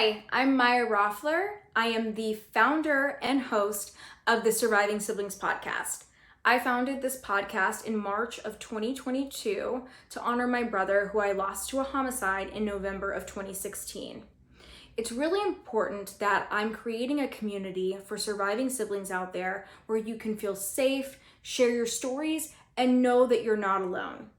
Hi, I'm Maya Roffler. I am the founder and host of the Surviving Siblings podcast. I founded this podcast in March of 2022 to honor my brother who I lost to a homicide in November of 2016. It's really important that I'm creating a community for surviving siblings out there where you can feel safe, share your stories, and know that you're not alone.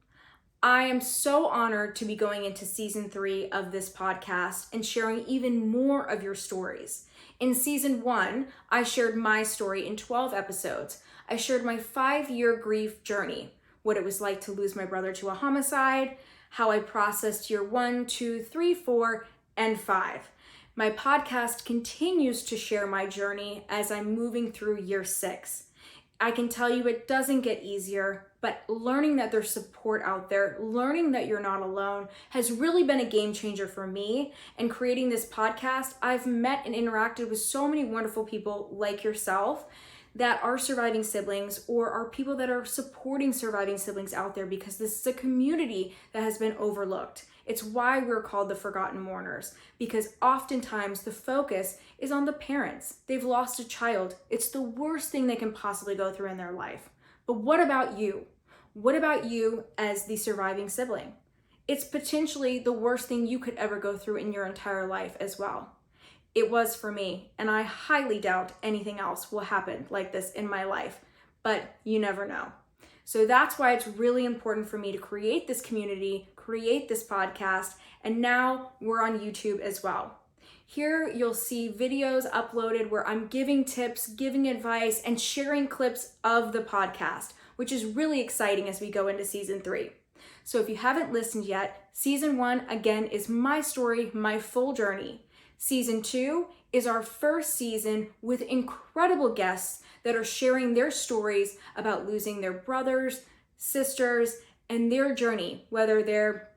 I am so honored to be going into season 3 of this podcast and sharing even more of your stories. In season 1, I shared my story in 12 episodes. I shared my 5-year grief journey, what it was like to lose my brother to a homicide, how I processed year 1, 2, 3, 4, and 5. My podcast continues to share my journey as I'm moving through year 6. I can tell you it doesn't get easier, but learning that there's support out there, learning that you're not alone has really been a game changer for me. And creating this podcast, I've met and interacted with so many wonderful people like yourself that are surviving siblings or are people that are supporting surviving siblings out there, because this is a community that has been overlooked. It's why we're called the Forgotten Mourners, because oftentimes the focus is on the parents. They've lost a child. It's the worst thing they can possibly go through in their life. But what about you? What about you as the surviving sibling? It's potentially the worst thing you could ever go through in your entire life as well. It was for me, and I highly doubt anything else will happen like this in my life, but you never know. So that's why it's really important for me to create this community, create this podcast, and now we're on YouTube as well. Here you'll see videos uploaded where I'm giving tips, giving advice, and sharing clips of the podcast, which is really exciting as we go into season 3. So if you haven't listened yet, season 1, again, is my story, my full journey. Season 2 is our first season with incredible guests that are sharing their stories about losing their brothers, sisters, and their journey, whether they're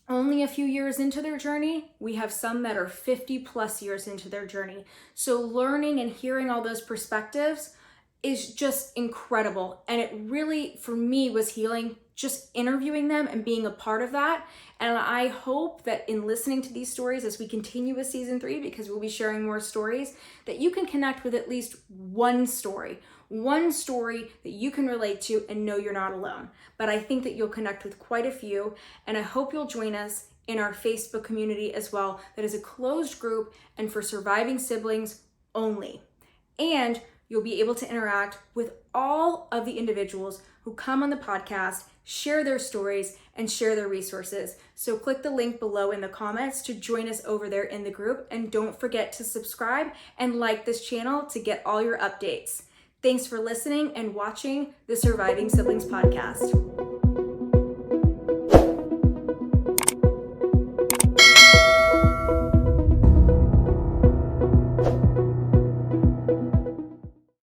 only a few years into their journey. We have some that are 50 plus years into their journey. So learning and hearing all those perspectives is just incredible. And it really, for me, was healing just interviewing them and being a part of that. And I hope that in listening to these stories as we continue with season 3, because we'll be sharing more stories, that you can connect with at least one story that you can relate to and know you're not alone. But I think that you'll connect with quite a few, and I hope you'll join us in our Facebook community as well. That is a closed group and for surviving siblings only. And you'll be able to interact with all of the individuals who come on the podcast, share their stories, and share their resources. So click the link below in the comments to join us over there in the group. And don't forget to subscribe and like this channel to get all your updates. Thanks for listening and watching the Surviving Siblings podcast.